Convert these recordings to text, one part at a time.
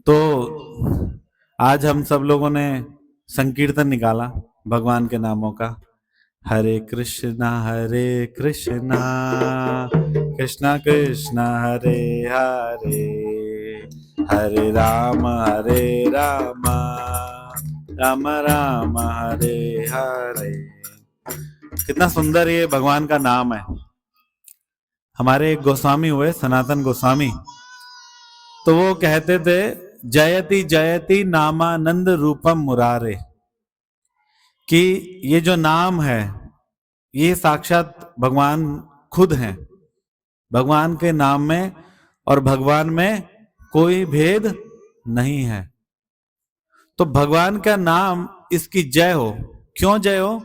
तो आज हम सब लोगों ने संकीर्तन निकाला भगवान के नामों का। हरे कृष्णा कृष्णा कृष्णा हरे हरे, हरे राम राम राम हरे हरे। कितना सुंदर ये भगवान का नाम है। हमारे एक गोस्वामी हुए सनातन गोस्वामी, तो वो कहते थे जयति जयति नामानंद रूपम मुरारे, कि ये जो नाम है ये साक्षात भगवान खुद हैं। भगवान के नाम में और भगवान में कोई भेद नहीं है। तो भगवान का नाम, इसकी जय हो। क्यों जय हो?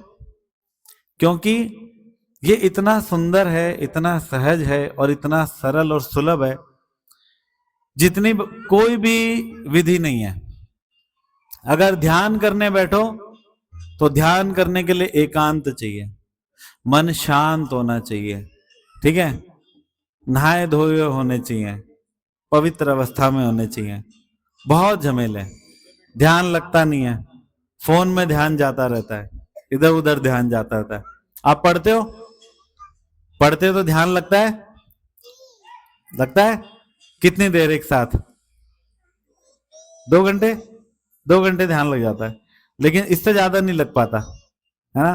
क्योंकि ये इतना सुंदर है, इतना सहज है और इतना सरल और सुलभ है, जितनी कोई भी विधि नहीं है। अगर ध्यान करने बैठो तो ध्यान करने के लिए एकांत चाहिए, मन शांत होना चाहिए, ठीक है, नहाए धोए होने चाहिए, पवित्र अवस्था में होने चाहिए। बहुत झमेले, ध्यान लगता नहीं है, फोन में ध्यान जाता रहता है, इधर उधर ध्यान जाता रहता है। आप पढ़ते हो तो ध्यान लगता है कितनी देर एक साथ? 2 घंटे, 2 घंटे ध्यान लग जाता है, लेकिन इससे ज्यादा नहीं लग पाता है ना।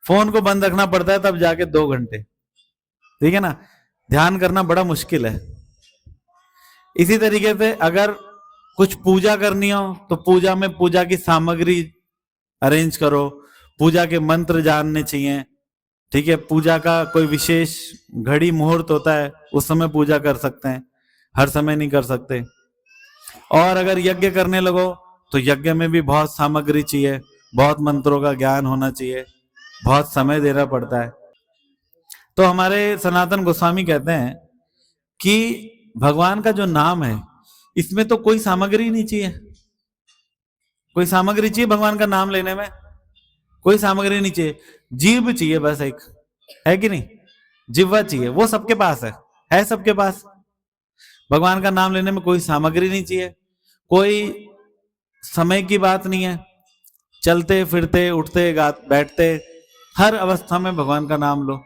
फोन को बंद रखना पड़ता है तब जाके 2 घंटे, ठीक है ना। ध्यान करना बड़ा मुश्किल है। इसी तरीके से अगर कुछ पूजा करनी हो तो पूजा में पूजा की सामग्री अरेंज करो, पूजा के मंत्र जानने चाहिए, ठीक है। पूजा का कोई विशेष घड़ी मुहूर्त होता है, उस समय पूजा कर सकते हैं, हर समय नहीं कर सकते। और अगर यज्ञ करने लगो तो यज्ञ में भी बहुत सामग्री चाहिए, बहुत मंत्रों का ज्ञान होना चाहिए, बहुत समय देना पड़ता है। तो हमारे सनातन गोस्वामी कहते हैं कि भगवान का जो नाम है इसमें तो कोई सामग्री नहीं चाहिए। कोई सामग्री चाहिए भगवान का नाम लेने में? कोई सामग्री नहीं चाहिए। जीभ चाहिए बस एक, है कि नहीं? जिह्वा चाहिए, वो सबके पास है सबके पास। भगवान का नाम लेने में कोई सामग्री नहीं चाहिए, कोई समय की बात नहीं है। चलते फिरते उठते बैठते हर अवस्था में भगवान का नाम लो।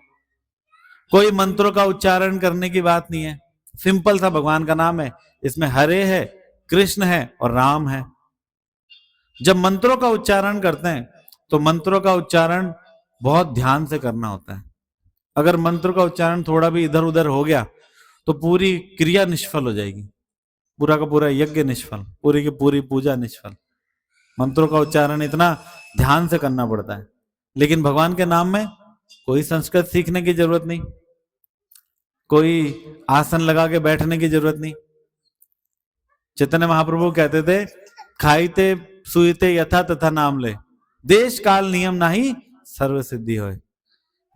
कोई मंत्रों का उच्चारण करने की बात नहीं है, सिंपल सा भगवान का नाम है। इसमें हरे है, कृष्ण है और राम है। जब मंत्रों का उच्चारण करते हैं तो मंत्रों का उच्चारण बहुत ध्यान से करना होता है। अगर मंत्र का उच्चारण थोड़ा भी इधर उधर हो गया तो पूरी क्रिया निष्फल हो जाएगी, पूरा का पूरा यज्ञ निष्फल, पूरी की पूरी पूजा निष्फल। मंत्रों का उच्चारण इतना ध्यान से करना पड़ता है। लेकिन भगवान के नाम में कोई संस्कृत सीखने की जरूरत नहीं, कोई आसन लगा के बैठने की जरूरत नहीं। चैतन्य महाप्रभु कहते थे, खाईते सुईते यथा तथा नाम ले, देश काल नियम नाही सर्व सिद्धि होए।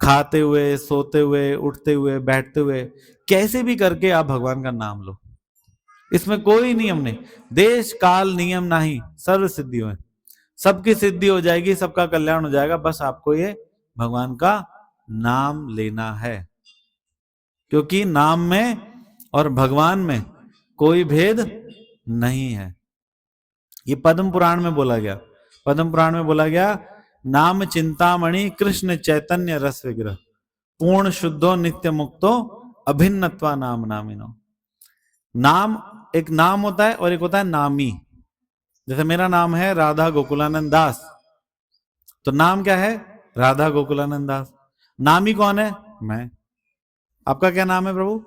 खाते हुए, सोते हुए, उठते हुए, बैठते हुए, कैसे भी करके आप भगवान का नाम लो, इसमें कोई नियम नहीं। देश काल नियम नहीं सर्व सिद्धि होए, सबकी सिद्धि हो जाएगी, सबका कल्याण हो जाएगा। बस आपको ये भगवान का नाम लेना है, क्योंकि नाम में और भगवान में कोई भेद नहीं है। ये पद्म पुराण में बोला गया। पद्म पुराण में बोला गया, नाम चिंतामणि कृष्ण चैतन्य रस विग्रह, पूर्ण शुद्धो नित्य मुक्तो अभिन्नत्वा नाम नामिनो। नाम एक नाम होता है और एक होता है नामी। जैसे मेरा नाम है राधा गोकुलानंद दास, तो नाम क्या है? राधा गोकुलानंद दास। नामी कौन है? मैं। आपका क्या नाम है प्रभु?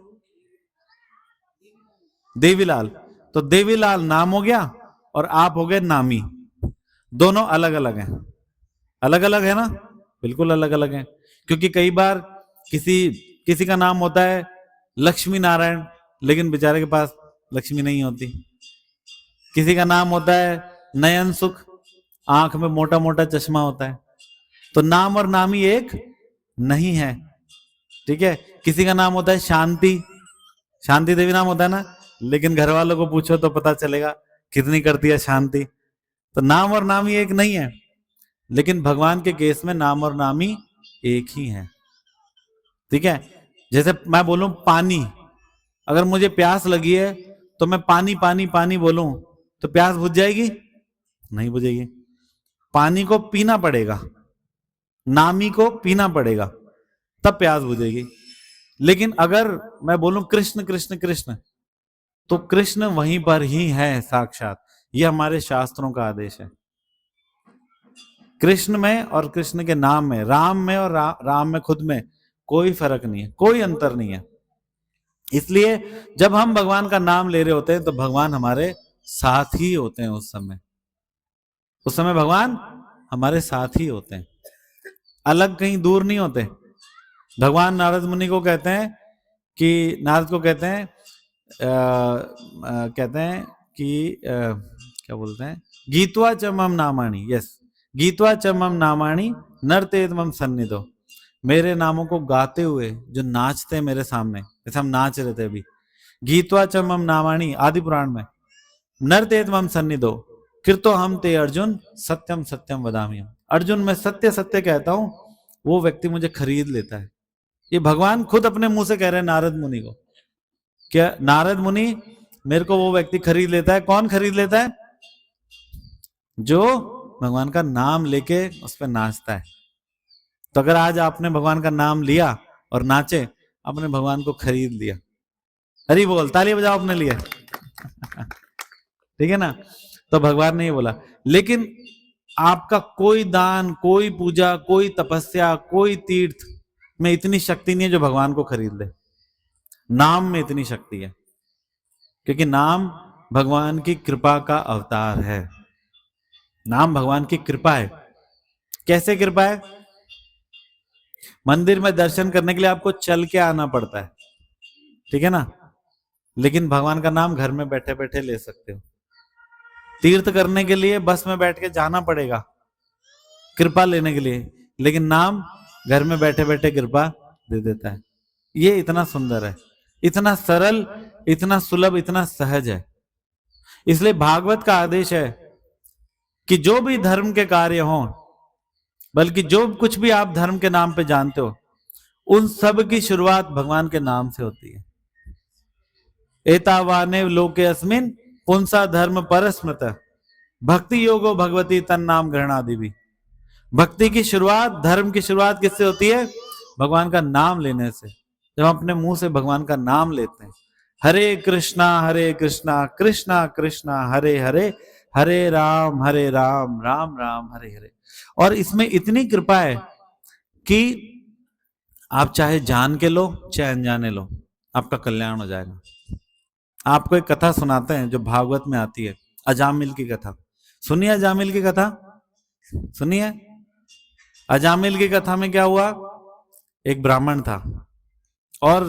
देवीलाल। तो देवीलाल नाम हो गया और आप हो गए नामी। दोनों अलग अलग हैं। अलग अलग है ना? बिल्कुल अलग अलग हैं। क्योंकि कई बार किसी का नाम होता है लक्ष्मी नारायण, लेकिन बेचारे के पास लक्ष्मी नहीं होती। किसी का नाम होता है नयन सुख, आंख में मोटा मोटा चश्मा होता है। तो नाम और नामी एक नहीं है, ठीक है। किसी का नाम होता है शांति, शांति देवी नाम होता है ना, लेकिन घर वालों को पूछो तो पता चलेगा कितनी करती है शांति। तो नाम और नामी एक नहीं है, लेकिन भगवान के केस में नाम और नामी एक ही है, ठीक है। जैसे मैं बोलूं पानी, अगर मुझे प्यास लगी है तो मैं पानी पानी पानी बोलूं तो प्यास बुझ जाएगी? नहीं बुझेगी। पानी को पीना पड़ेगा, नामी को पीना पड़ेगा, तब प्यास बुझेगी। लेकिन अगर मैं बोलूं कृष्ण कृष्ण कृष्ण, तो कृष्ण वहीं पर ही है साक्षात। ये हमारे शास्त्रों का आदेश है। कृष्ण में और कृष्ण के नाम में, राम में और राम में खुद में कोई फर्क नहीं है, कोई अंतर नहीं है। इसलिए जब हम भगवान का नाम ले रहे होते हैं तो भगवान हमारे साथ ही होते हैं। उस समय भगवान हमारे साथ ही होते हैं, अलग कहीं दूर नहीं होते। भगवान नारद मुनि को कहते हैं कि, नारद को कहते हैं कि क्या बोलते हैं, गीत्वा च मम नामाणि, यस, गीत्वा च मम नामाणि नर्तेत मम सन्निधो। मेरे नामों को गाते हुए जो नाचते हैं मेरे सामने, जैसे हम नाच रहे थे अभी, गीत्वा च मम नामाणि आदि पुराण में, नर्तेत मम सन्निधो कृतो हम ते अर्जुन सत्यम सत्यम वदामि। अर्जुन मैं सत्य सत्य कहता हूं, वो व्यक्ति मुझे खरीद लेता है। ये भगवान खुद अपने मुंह से कह रहे हैं नारद मुनि को, क्या नारद मुनि मेरे को वो व्यक्ति खरीद लेता है। कौन खरीद लेता है? जो भगवान का नाम लेके उस पर नाचता है। तो अगर आज आपने भगवान का नाम लिया और नाचे, आपने भगवान को खरीद लिया। हरि बोल, ताली बजाओ अपने लिए। ठीक है ना? तो भगवान ने ये बोला। लेकिन आपका कोई दान, कोई पूजा, कोई तपस्या, कोई तीर्थ में इतनी शक्ति नहीं है जो भगवान को खरीद ले। नाम में इतनी शक्ति है, क्योंकि नाम भगवान की कृपा का अवतार है। नाम भगवान की कृपा है। कैसे कृपा है? मंदिर में दर्शन करने के लिए आपको चल के आना पड़ता है, ठीक है ना? लेकिन भगवान का नाम घर में बैठे बैठे ले सकते हो। तीर्थ करने के लिए बस में बैठ के जाना पड़ेगा कृपा लेने के लिए, लेकिन नाम घर में बैठे बैठे कृपा दे देता है। ये इतना सुंदर है, इतना सरल, इतना सुलभ, इतना सहज है। इसलिए भागवत का आदेश है कि जो भी धर्म के कार्य हों, बल्कि जो कुछ भी आप धर्म के नाम पे जानते हो, उन सब की शुरुआत भगवान के नाम से होती है। एतावाने लोके अस्मिन पुंसा धर्म परस्मृत भक्ति योगो भगवती तन नाम ग्रहणादि भी। भक्ति की शुरुआत, धर्म की शुरुआत किससे होती है? भगवान का नाम लेने से। जब हम अपने मुंह से भगवान का नाम लेते हैं, हरे कृष्णा कृष्णा कृष्णा हरे हरे, हरे राम राम राम हरे हरे। और इसमें इतनी कृपा है कि आप चाहे जान के लो चाहे अनजाने लो, आपका कल्याण हो जाएगा। आपको एक कथा सुनाते हैं जो भागवत में आती है, अजामिल की कथा। सुनिए अजामिल की कथा, सुनिए। अजामिल की कथा में क्या हुआ? एक ब्राह्मण था और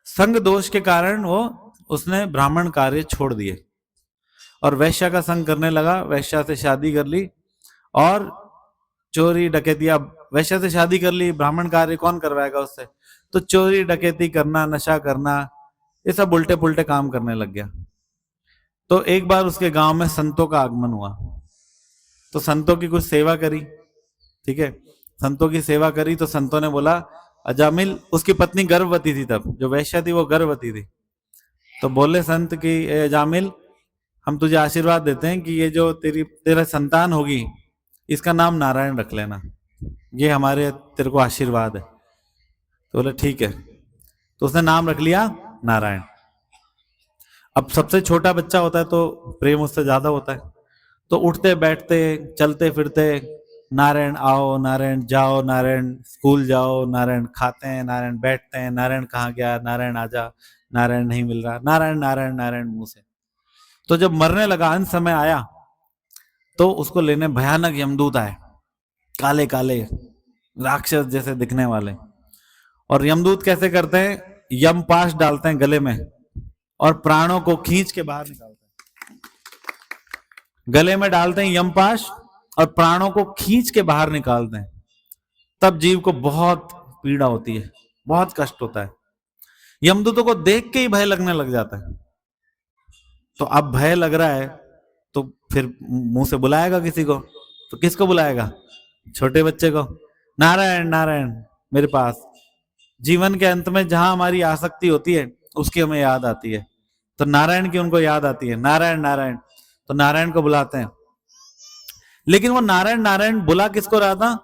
संग दोष के कारण उसने ब्राह्मण कार्य छोड़ दिए और वैश्या का संग करने लगा। वैश्या से शादी कर ली और चोरी डकैती। अब वैश्या से शादी कर ली, ब्राह्मण कार्य कौन करवाएगा उससे? तो चोरी डकैती करना, नशा करना, ये सब उल्टे पुल्टे काम करने लग गया। तो एक बार उसके गांव में संतों का आगमन हुआ, तो संतों की कुछ सेवा करी, ठीक है। संतों की सेवा करी तो संतों ने बोला, अजामिल, उसकी पत्नी गर्भवती थी, तब जो वैश्या थी वो गर्भवती थी। तो बोले संत कि अजामिल, हम तुझे आशीर्वाद देते हैं कि ये जो तेरा संतान होगी, इसका नाम नारायण रख लेना, ये हमारे तेरे को आशीर्वाद है। तो बोले ठीक है। तो उसने नाम रख लिया नारायण। अब सबसे छोटा बच्चा होता है तो प्रेम उससे ज्यादा होता है, तो उठते बैठते चलते फिरते नारायण आओ, नारायण जाओ, नारायण स्कूल जाओ, नारायण खाते हैं, नारायण बैठते हैं, नारायण कहाँ गया, नारायण आजा, नारायण नहीं मिल रहा, नारायण नारायण नारायण मुंह से। तो जब मरने लगा, अंत समय आया, तो उसको लेने भयानक यमदूत आए, काले काले राक्षस जैसे दिखने वाले। और यमदूत कैसे करते हैं? यम पाश डालते हैं गले में और प्राणों को खींच के बाहर निकालते हैं। गले में डालते हैं यम पाश और प्राणों को खींच के बाहर निकालते हैं। तब जीव को बहुत पीड़ा होती है, बहुत कष्ट होता है। यमदूतों को देख के ही भय लगने लग जाता है। तो अब भय लग रहा है तो फिर मुंह से बुलाएगा किसी को, तो किसको बुलाएगा? छोटे बच्चे को, नारायण नारायण मेरे पास। जीवन के अंत में जहां हमारी आसक्ति होती है उसकी हमें याद आती है, तो नारायण की उनको याद आती है, नारायण नारायण, तो नारायण को बुलाते हैं। लेकिन वो नारायण नारायण बुला किसको रहा था?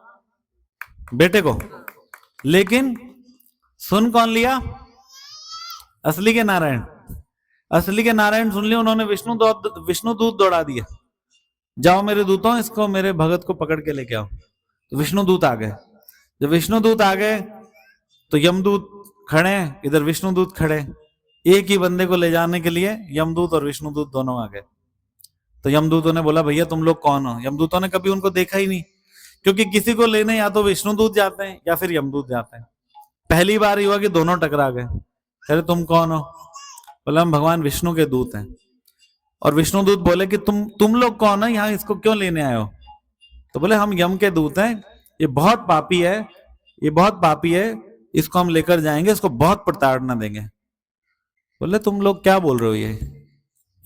बेटे को। लेकिन सुन कौन लिया? असली के नारायण। असली के नारायण सुन लिया उन्होंने, विष्णु दूत दौड़ा दिया, जाओ मेरे दूतों, इसको मेरे भगत को पकड़ के लेके आओ। तो विष्णु दूत आ गए। जब विष्णु दूत आ गए तो यमदूत खड़े, इधर विष्णु दूत खड़े, एक ही बंदे को ले जाने के लिए यमदूत और विष्णु दूत दोनों आ गए। तो यमदूतों ने बोला भैया तुम लोग कौन हो? यमदूतों ने कभी उनको देखा ही नहीं, क्योंकि किसी को लेने या तो विष्णु दूत जाते हैं या फिर यमदूत जाते हैं। पहली बार ही हुआ कि दोनों टकरा गए। अरे तुम कौन हो? बोला हम भगवान विष्णु के दूत हैं। और विष्णु दूत बोले कि तुम लोग कौन है, यहाँ इसको क्यों लेने आए हो? तो बोले हम यम के दूत हैं, ये बहुत पापी है, ये बहुत पापी है, इसको हम लेकर जाएंगे, इसको बहुत प्रताड़ना देंगे। बोले तुम लोग क्या बोल रहे हो?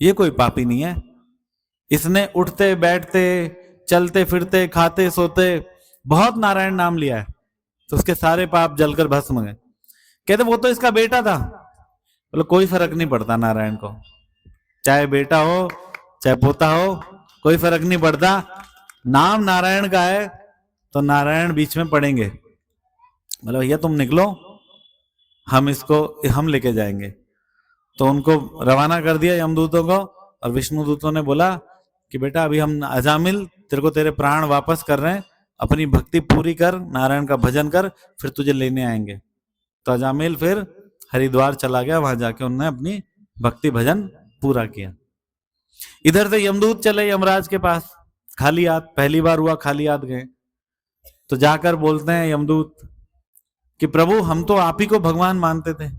ये कोई पापी नहीं है, इसने उठते बैठते चलते फिरते खाते सोते बहुत नारायण नाम लिया है, तो उसके सारे पाप जलकर भस्म गए। कहते वो तो इसका बेटा था। बोले कोई फर्क नहीं पड़ता नारायण को, चाहे बेटा हो चाहे पोता हो, कोई फर्क नहीं पड़ता, नाम नारायण का है तो नारायण बीच में पड़ेंगे। बोले भैया तुम निकलो, हम लेके जाएंगे। तो उनको रवाना कर दिया यमदूतों को, और विष्णु दूतों ने बोला कि बेटा अभी हम अजामिल तेरे को तेरे प्राण वापस कर रहे हैं, अपनी भक्ति पूरी कर, नारायण का भजन कर, फिर तुझे लेने आएंगे। तो अजामिल फिर हरिद्वार चला गया, वहां जाके उन्होंने अपनी भक्ति भजन पूरा किया। इधर से यमदूत चले यमराज के पास खाली हाथ, पहली बार हुआ खाली हाथ गए। तो जाकर बोलते हैं यमदूत कि प्रभु हम तो आप ही को भगवान मानते थे,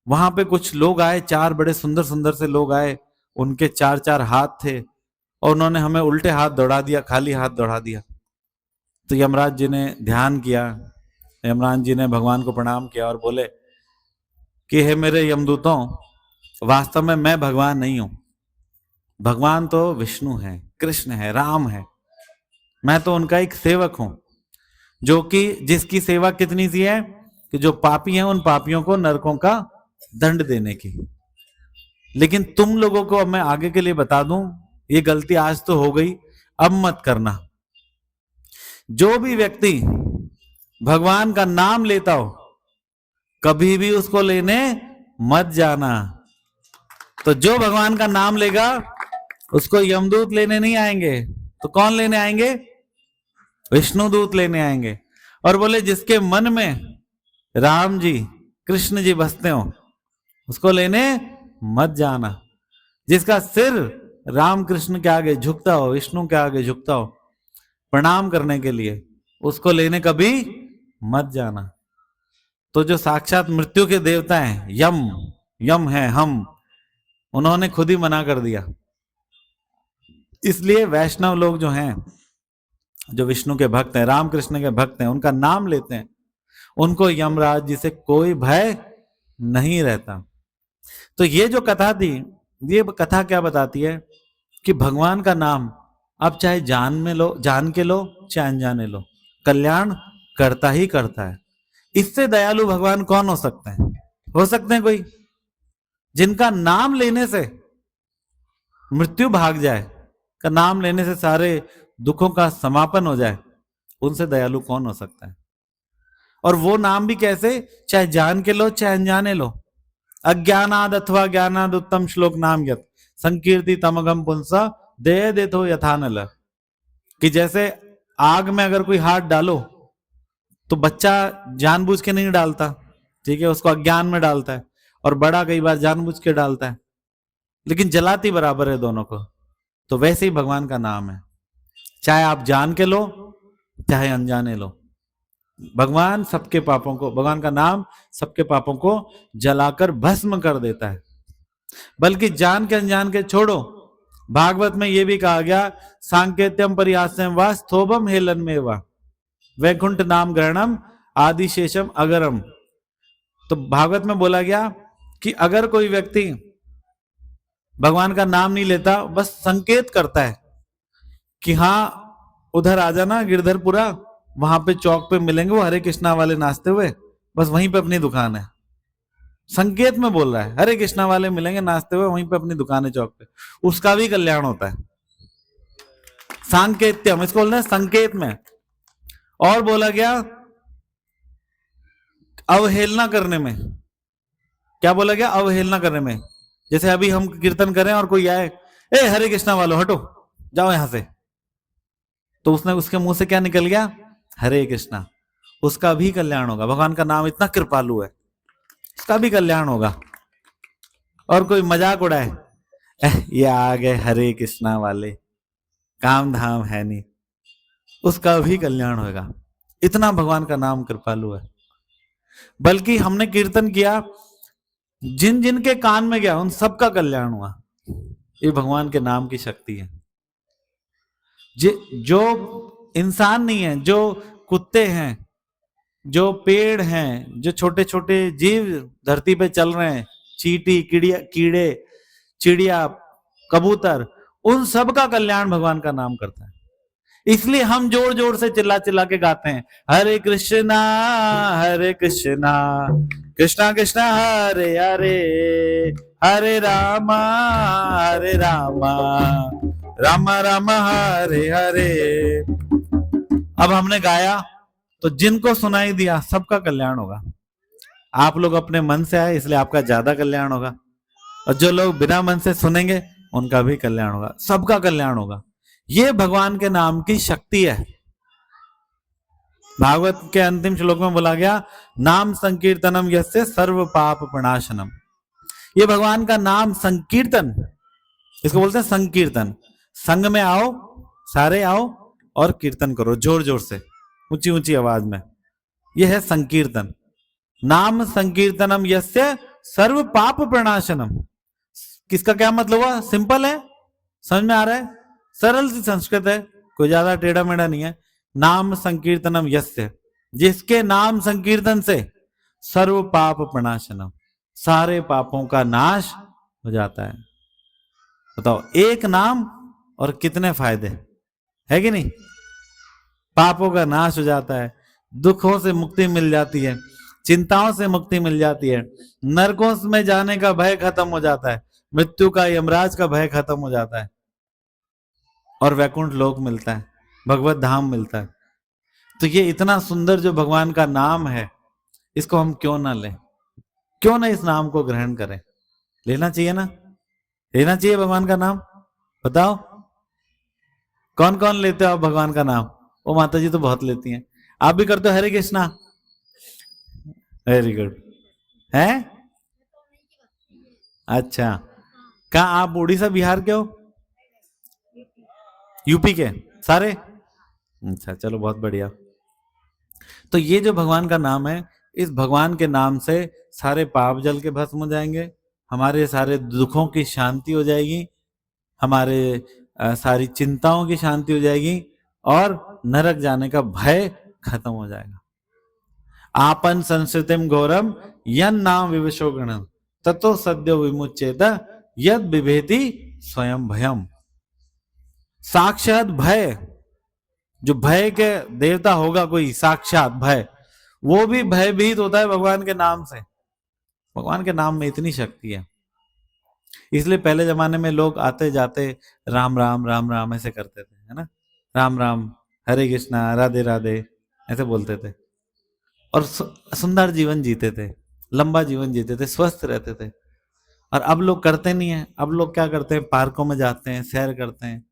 वहां पे कुछ लोग आए, 4 बड़े सुंदर सुंदर से लोग आए, उनके 4-4 हाथ थे, और उन्होंने हमें उल्टे हाथ दौड़ा दिया, खाली हाथ दौड़ा दिया। तो यमराज जी ने ध्यान किया, यमराज जी ने भगवान को प्रणाम किया और बोले कि हे मेरे यमदूतों, वास्तव में मैं भगवान नहीं हूं, भगवान तो विष्णु है, कृष्ण है, राम है, मैं तो उनका एक सेवक हूं, जो कि जिसकी सेवा कितनी सी है कि जो पापी हैं उन पापियों को नरकों का दंड देने की। लेकिन तुम लोगों को अब मैं आगे के लिए बता दूं, ये गलती आज तो हो गई, अब मत करना। जो भी व्यक्ति भगवान का नाम लेता हो कभी भी उसको लेने मत जाना। तो जो भगवान का नाम लेगा उसको यमदूत लेने नहीं आएंगे, तो कौन लेने आएंगे? विष्णु दूत लेने आएंगे। और बोले जिसके मन में राम जी कृष्ण जी बसते हो उसको लेने मत जाना। जिसका सिर राम कृष्ण के आगे झुकता हो, विष्णु के आगे झुकता हो प्रणाम करने के लिए, उसको लेने कभी मत जाना। तो जो साक्षात मृत्यु के देवता हैं, यम है हम, उन्होंने खुद ही मना कर दिया। इसलिए वैष्णव लोग जो हैं, जो विष्णु के भक्त हैं, राम कृष्ण के भक्त हैं, उनका नाम लेते हैं, उनको यमराज जी से कोई भय नहीं रहता। तो ये जो कथा थी, ये कथा क्या बताती है कि भगवान का नाम आप चाहे जान के लो चाहे अनजाने लो, कल्याण करता ही करता है। इससे दयालु भगवान कौन हो सकते हैं? हो सकते हैं कोई? जिनका नाम लेने से मृत्यु भाग जाए, का नाम लेने से सारे दुखों का समापन हो जाए, उनसे दयालु कौन हो सकता है? और वो नाम भी कैसे? चाहे जान के लो चाहे अनजाने लो। अज्ञानाद अथवा ज्ञानाद उत्तम श्लोक नाम यत संकीर्ति तमगम पुंसा दे देतो यथानल। कि जैसे आग में अगर कोई हाथ डालो तो बच्चा जानबूझ के नहीं डालता, ठीक है, उसको अज्ञान में डालता है, और बड़ा कई बार जानबूझ के डालता है, लेकिन जलाती बराबर है दोनों को। तो वैसे ही भगवान का नाम है, चाहे आप जान के लो चाहे अनजाने लो, भगवान सबके पापों को, भगवान का नाम सबके पापों को जलाकर भस्म कर देता है। बल्कि जान के अनजान के छोड़ो, भागवत में यह भी कहा गया, सांकेत्यम परिहास्यम वा स्थोभम हेलन में वा वैकुंठ नाम ग्रहणम आदिशेषम अगरम। तो भागवत में बोला गया कि अगर कोई व्यक्ति भगवान का नाम नहीं लेता, बस संकेत करता है कि हाँ उधर आ जाना गिरधरपुरा, वहां पे चौक पे मिलेंगे वो हरे कृष्णा वाले नाचते हुए, बस वहीं पे अपनी दुकान है, संकेत में बोल रहा है। हरे कृष्णा वाले मिलेंगे नाचते हुए वहीं पे अपनी दुकान चौक पे, उसका भी कल्याण होता है। सांकेत्यम इसको बोलते हैं संकेत में। और बोला गया अवहेलना करने में। क्या बोला गया? अवहेलना करने में। जैसे अभी हम कीर्तन करें और कोई आए, ए हरे कृष्णा वालों हटो, जाओ यहां से, तो उसने उसके मुंह से क्या निकल गया? हरे कृष्णा। उसका भी कल्याण होगा। भगवान का नाम इतना कृपालु है, उसका भी कल्याण होगा। और कोई मजाक उड़ाए, ये आ गए हरे कृष्णा वाले, काम धाम है नहीं, उसका भी कल्याण होगा। इतना भगवान का नाम कृपालु है। बल्कि हमने कीर्तन किया, जिन जिन के कान में गया उन सबका कल्याण हुआ। ये भगवान के नाम की शक्ति है। जो इंसान नहीं है, जो कुत्ते हैं, जो पेड़ हैं, जो छोटे छोटे जीव धरती पे चल रहे हैं, चींटी, कीड़े, चिड़िया, कबूतर, उन सब का कल्याण भगवान का नाम करता है। इसलिए हम जोर जोर से चिल्ला चिल्ला के गाते हैं, हरे कृष्णा कृष्णा कृष्णा हरे हरे, हरे रामा राम राम हरे हरे। अब हमने गाया तो जिनको सुनाई दिया सबका कल्याण होगा। आप लोग अपने मन से आए इसलिए आपका ज्यादा कल्याण होगा, और जो लोग बिना मन से सुनेंगे उनका भी कल्याण होगा, सबका कल्याण होगा। ये भगवान के नाम की शक्ति है। भागवत के अंतिम श्लोक में बोला गया, नाम संकीर्तनम यस्य सर्व पाप प्रणाशनम। ये भगवान का नाम संकीर्तन, इसको बोलते हैं संकीर्तन। संग में आओ, सारे आओ और कीर्तन करो जोर जोर से, ऊंची ऊंची आवाज में। यह है संकीर्तन। नाम संकीर्तनम यस्य सर्व पाप प्रणाशनम। किसका क्या मतलब हुआ? सिंपल है, समझ में आ रहा है, सरल सी संस्कृत है, कोई ज्यादा टेढ़ा मेढ़ा नहीं है। नाम संकीर्तनम यस्य, जिसके नाम संकीर्तन से सर्व पाप प्रणाशनम, सारे पापों का नाश हो जाता है। बताओ, एक नाम और कितने फायदे है कि नहीं? पापों का नाश हो जाता है, दुखों से मुक्ति मिल जाती है, चिंताओं से मुक्ति मिल जाती है, नरकों में जाने का भय खत्म हो जाता है, मृत्यु का, यमराज का भय खत्म हो जाता है, और वैकुंठ लोक मिलता है, भगवत धाम मिलता है। तो ये इतना सुंदर जो भगवान का नाम है, इसको हम क्यों ना लें? क्यों ना इस नाम को ग्रहण करें? लेना चाहिए ना, लेना चाहिए भगवान का नाम। बताओ कौन कौन लेते हो आप भगवान का नाम? वो माता जी तो बहुत लेती हैं। आप भी करते हो हरे कृष्णा? Very good. है? अच्छा, कहाँ आप उड़ीसा बिहार के हो? यूपी के सारे? अच्छा, चलो बहुत बढ़िया। तो ये जो भगवान का नाम है, इस भगवान के नाम से सारे पाप जल के भस्म हो जाएंगे, हमारे सारे दुखों की शांति हो जाएगी, हमारे सारी चिंताओं की शांति हो जाएगी, और नरक जाने का भय खत्म हो जाएगा। आपन संस्कृतिम घोरम यन नाम विवशो गणम ततो सद्यो विमुच्येत यद बिभेति स्वयं भयम। साक्षात भय, जो भय के देवता होगा कोई, साक्षात भय, वो भी भयभीत होता है भगवान के नाम से। भगवान के नाम में इतनी शक्ति है। इसलिए पहले जमाने में लोग आते जाते राम राम राम राम ऐसे करते थे, है ना, राम राम, हरे कृष्णा, राधे राधे ऐसे बोलते थे, और सुंदर जीवन जीते थे, लंबा जीवन जीते थे, स्वस्थ रहते थे। और अब लोग करते नहीं है। अब लोग क्या करते हैं? पार्कों में जाते हैं, सैर करते हैं,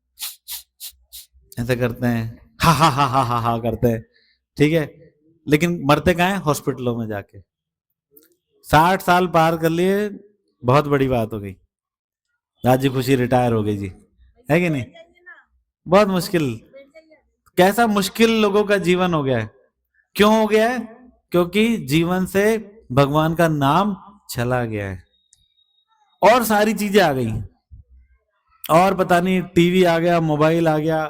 ऐसे करते हैं, हा हा हा हा हा हा करते हैं, ठीक है, लेकिन मरते कहाँ हैं? हॉस्पिटलों में जाके। 60 साल पार कर लिए, बहुत बड़ी बात हो गई, राजी खुशी रिटायर हो गई जी, है कि नहीं? बहुत मुश्किल, कैसा मुश्किल लोगों का जीवन हो गया है। क्यों हो गया है? क्योंकि जीवन से भगवान का नाम चला गया है, और सारी चीजें आ गई, और पता नहीं टीवी आ गया, मोबाइल आ गया,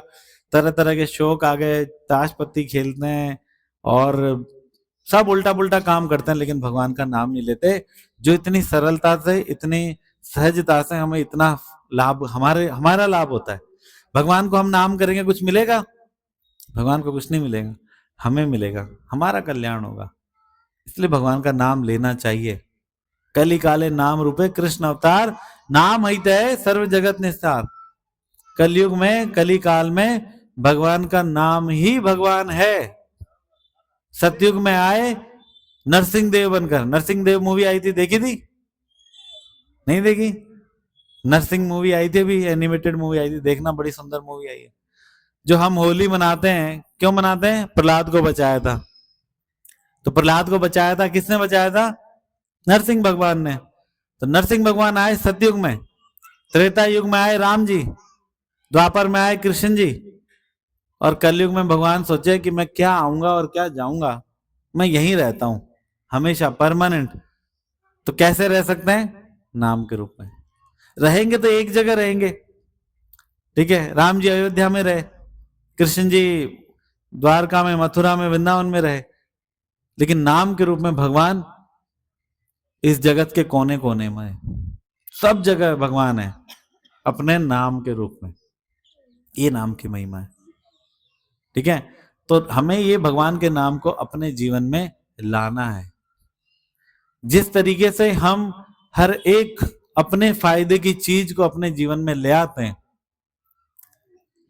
तरह तरह के शौक आ गए, ताश पत्ती खेलते हैं, और सब उल्टा पुल्टा काम करते हैं, लेकिन भगवान का नाम नहीं लेते, जो इतनी सरलता से, इतनी सहजता से हमें इतना लाभ, हमारा लाभ होता है। भगवान को हम नाम करेंगे, कुछ मिलेगा? भगवान को कुछ नहीं मिलेगा, हमें मिलेगा, हमारा कल्याण होगा। इसलिए भगवान का नाम लेना चाहिए, कली काले नाम रूपे कृष्ण अवतार, नाम हित है सर्व जगत निस्तार। कलयुग में, कली काल में भगवान का नाम ही भगवान है। सतयुग में आए नरसिंह देव बनकर। नरसिंह देव मूवी आई थी, देखी थी? नहीं देखी? नरसिंह मूवी आई थी, भी एनिमेटेड मूवी आई थी, देखना, बड़ी सुंदर मूवी आई है। जो हम होली मनाते हैं, क्यों मनाते हैं? प्रहलाद को बचाया था। तो प्रहलाद को बचाया था, किसने बचाया था? नरसिंह भगवान ने। तो नरसिंह भगवान आए सतयुग में, त्रेता युग में आए राम जी, द्वापर में आए कृष्ण जी, और कलयुग में भगवान सोचे कि मैं क्या आऊंगा और क्या जाऊंगा, मैं यहीं रहता हूं हमेशा, परमानेंट। तो कैसे रह सकते हैं? नाम के रूप में रहेंगे तो एक जगह रहेंगे, ठीक है। राम जी अयोध्या में रहे, कृष्ण जी द्वारका में, मथुरा में, वृंदावन में रहे, लेकिन नाम के रूप में भगवान इस जगत के कोने कोने में है, सब जगह भगवान है अपने नाम के रूप में। ये नाम की महिमा है, ठीक है। तो हमें ये भगवान के नाम को अपने जीवन में लाना है। जिस तरीके से हम हर एक अपने फायदे की चीज को अपने जीवन में ले आते हैं,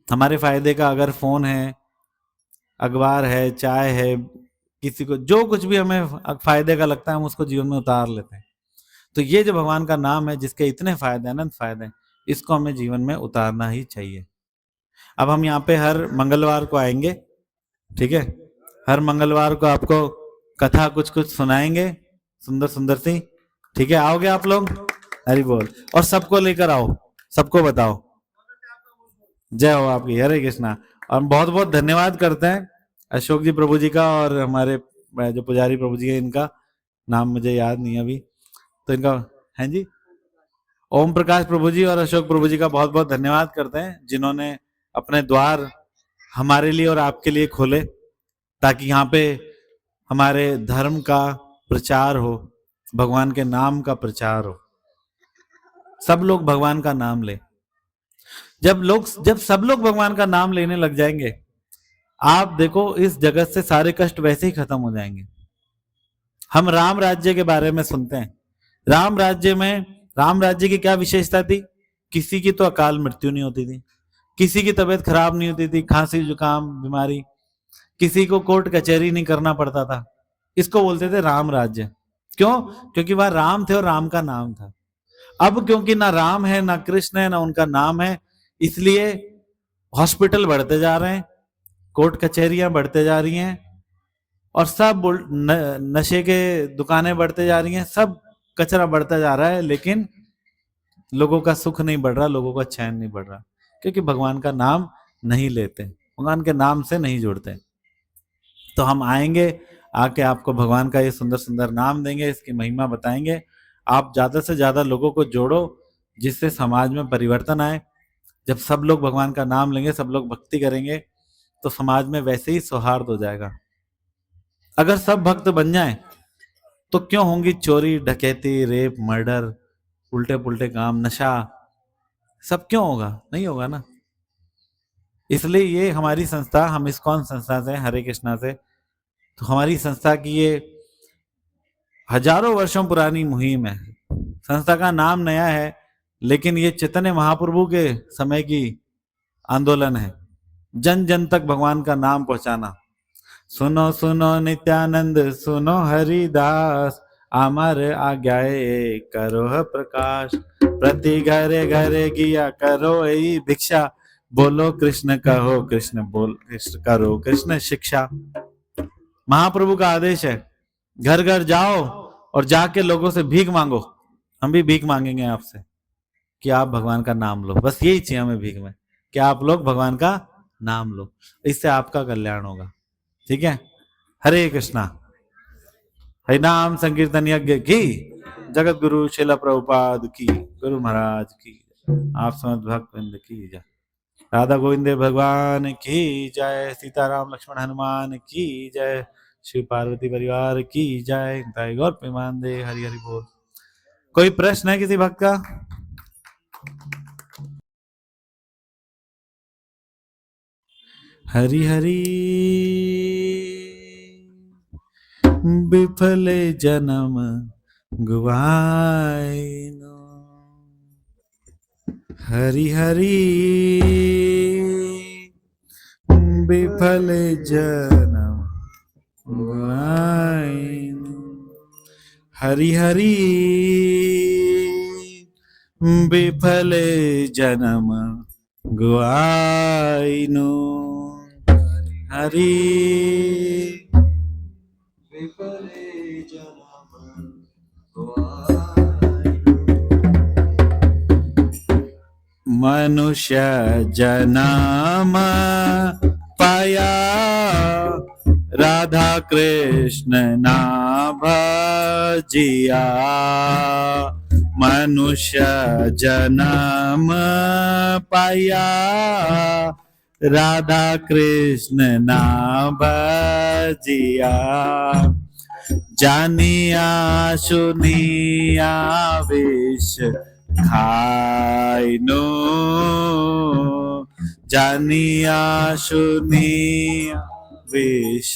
हमारे फायदे का अगर फोन है, अखबार है, चाय है, किसी को जो कुछ भी हमें फायदे का लगता है हम उसको जीवन में उतार लेते हैं। तो ये जो भगवान का नाम है जिसके इतने फायदे, अनंत फायदे, इसको हमें जीवन में उतारना ही चाहिए। अब हम यहाँ पे हर मंगलवार को आएंगे, ठीक है। हर मंगलवार को आपको कथा कुछ कुछ सुनाएंगे, सुंदर सुंदर सी, ठीक है। आओगे आप लोग? हरि बोल। और सबको लेकर आओ, सबको बताओ। जय हो आपकी, हरे कृष्णा। और बहुत बहुत धन्यवाद करते हैं अशोक जी प्रभु जी का, और हमारे जो पुजारी प्रभु जी है, इनका नाम मुझे याद नहीं अभी, तो इनका है जी, ओम प्रकाश प्रभु जी और अशोक प्रभु जी का बहुत बहुत धन्यवाद करते हैं, जिन्होंने अपने द्वार हमारे लिए और आपके लिए खोले, ताकि यहाँ पे हमारे धर्म का प्रचार हो, भगवान के नाम का प्रचार हो, सब लोग भगवान का नाम ले। जब सब लोग भगवान का नाम लेने लग जाएंगे, आप देखो इस जगत से सारे कष्ट वैसे ही खत्म हो जाएंगे। हम राम राज्य के बारे में सुनते हैं, राम राज्य में, राम राज्य की क्या विशेषता थी? किसी की तो अकाल मृत्यु नहीं होती थी, किसी की तबीयत खराब नहीं होती थी, खांसी जुकाम बीमारी, किसी को कोर्ट कचहरी नहीं करना पड़ता था। इसको बोलते थे राम राज्य। क्यों? क्योंकि वह राम थे और राम का नाम था। अब क्योंकि ना राम है, ना कृष्ण है, ना उनका नाम है, इसलिए हॉस्पिटल बढ़ते जा रहे हैं, कोर्ट कचहरियां बढ़ते जा रही हैं, और सब नशे के दुकानें बढ़ते जा रही हैं, सब कचरा बढ़ता जा रहा है, लेकिन लोगों का सुख नहीं बढ़ रहा, लोगों का चैन नहीं बढ़ रहा, क्योंकि भगवान का नाम नहीं लेते, भगवान के नाम से नहीं जुड़ते। तो हम आएंगे, आके आपको भगवान का ये सुंदर सुंदर नाम देंगे, इसकी महिमा बताएंगे। आप ज्यादा से ज्यादा लोगों को जोड़ो, जिससे समाज में परिवर्तन आए। जब सब लोग भगवान का नाम लेंगे, सब लोग भक्ति करेंगे, तो समाज में वैसे ही सौहार्द हो जाएगा। अगर सब भक्त बन जाएं, तो क्यों होंगी चोरी, डकैती, रेप, मर्डर, उल्टे पुल्टे काम, नशा, सब क्यों होगा? नहीं होगा ना। इसलिए ये हमारी संस्था, हम इस्कॉन संस्था से, हरे कृष्णा से, तो हमारी संस्था की ये हजारों वर्षों पुरानी मुहिम है। संस्था का नाम नया है, लेकिन ये चैतन्य महाप्रभु के समय की आंदोलन है, जन जन तक भगवान का नाम पहुंचाना। सुनो सुनो नित्यानंद, सुनो हरिदास, अमर आज्ञाए करो है प्रकाश, प्रति घरे घरे किया करो यही भिक्षा, बोलो कृष्ण कहो कृष्ण, बोल कृष्ण करो कृष्ण शिक्षा। महाप्रभु का आदेश है, घर घर जाओ और जाके लोगों से भीख मांगो। हम भी भीख मांगेंगे आपसे कि आप भगवान का नाम लो, बस यही चाहिए हमें भीख में, कि आप लोग भगवान का नाम लो, इससे आपका कल्याण होगा, ठीक है। हरे कृष्णा। हरिनाम संकीर्तन यज्ञ की, जगत गुरु शिला प्रभुपाद की, गुरु महाराज की, आप समझ भक्त वृंद की जय, राधा गोविंद भगवान की जय, सीताराम लक्ष्मण हनुमान की जय, शिव पार्वती परिवार की जय, गौर प्रेमानंदे, हरि हरि बोल। कोई प्रश्न है किसी भक्त का? हरि हरि विफले जन्म गुवाइनो हरि हरि विफल जन्म गुवाइनो हरि हरि विफल जन्म गुआइनो हरि विफल जन्म गुआइनो मनुष्य जन्म पाया राधा कृष्ण ना भजिया मनुष्य जन्म पाया राधा कृष्ण ना भजिया जानिया सुनिया विष खाइनो जानिया सुनिया विष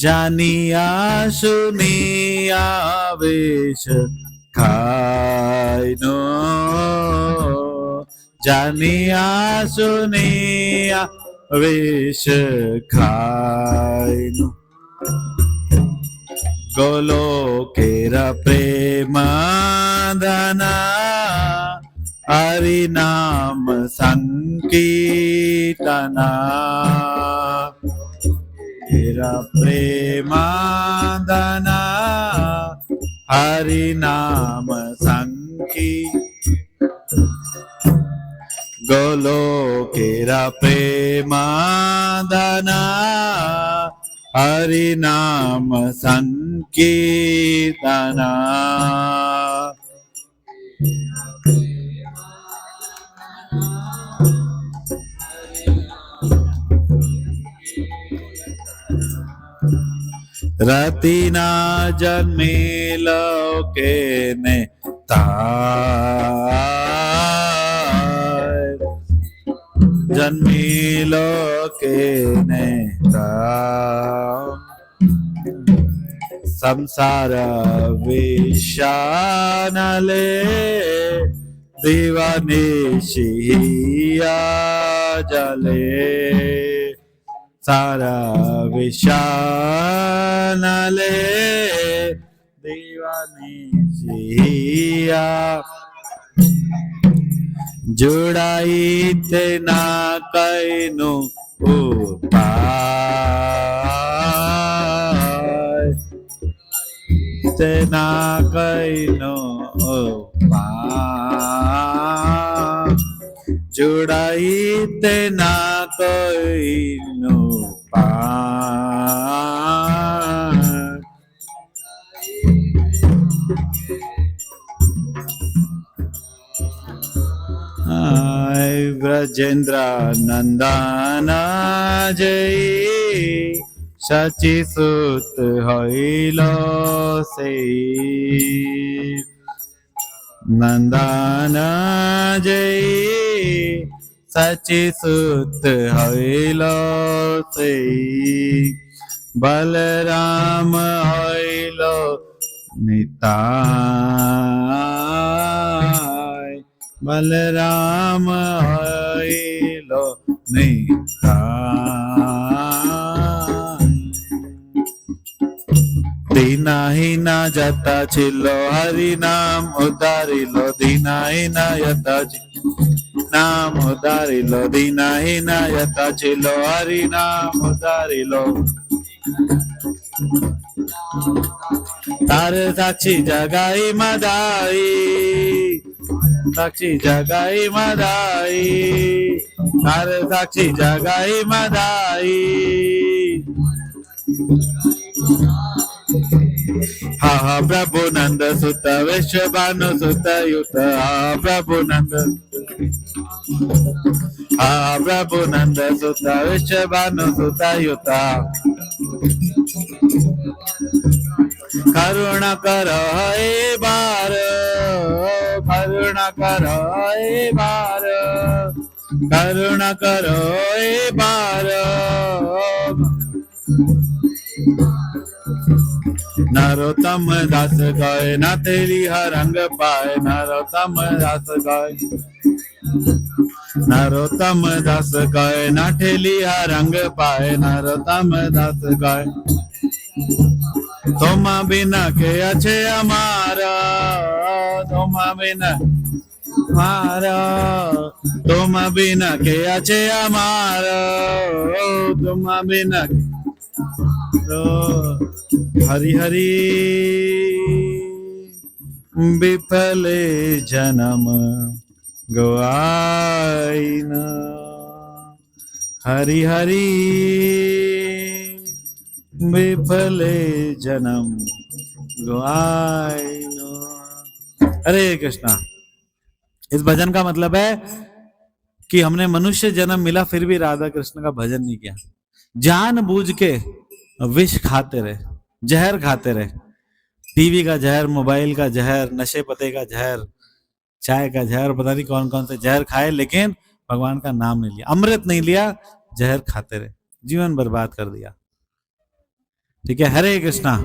जानिया सुनिया विष खाइनो जानिया सुनिया विष खाइनो गोलोकेरा प्रेम धना हरि नाम संकीर्तना तेरा प्रेमादना हरि नाम संकीर्तना गोलोकेरा प्रेमादना हरि नाम संकीर्तना रतिना जन्मे लोके ने ताय जन्मे लोके ने ताय संसार विषानले दीवानिशिया जले सारा विशानले दीवानी जिया जुड़ाई तेना कैनु उपाय तेना कैनु उपाय जुड़ाई तेना कैनु ब्रजेंद्र नंदना जय सची सुत हईल से नंदना जय सची सुत हईल से बलराम हईल निताय बलराम हईल निताय दीना ही ना जाता छिलो हरि नाम उदारिलो दीना ही ना जाता नाम उदारिलो दीना ही ना जाता छिलो हरि नाम उदारिलो तार साक्षी जगाई मदाई साक्षी जगाई मदाई तार साक्षी जगाई मदाई हा हा प्रभु नंद सुत विश्व भानु सुत युत हा प्रभु नंद हा प्रभु नंद सुत विश्व भानु सुत युत करुणा करो हे बार करुणा करो हे बार करुणा करो हे बार नरोत्तम दास गाय ना तेरी हर रंग पाए, नरोत्तम दास गाय, नरोत्तम दास गाय ना ठेली हर रंग पाए, नरोत्तम दास गाय। तुम बिना के अच्छे हमारा, तुम बिना हमारा, तुम बिना के अच्छे हमारा, तुम बिना हरि हरि विफले जन्म गवाइन, हरि हरि विफले जन्म गवाइन। हरे कृष्णा। इस भजन का मतलब है कि हमने मनुष्य जन्म मिला फिर भी राधा कृष्ण का भजन नहीं किया, जानबूझ के विष खाते रहे, जहर खाते रहे, टीवी का जहर, मोबाइल का जहर, नशे पते का जहर, चाय का जहर, पता नहीं कौन कौन से जहर खाए, लेकिन भगवान का नाम नहीं लिया, अमृत नहीं लिया, जहर खाते रहे, जीवन बर्बाद कर दिया। ठीक है, हरे कृष्णा।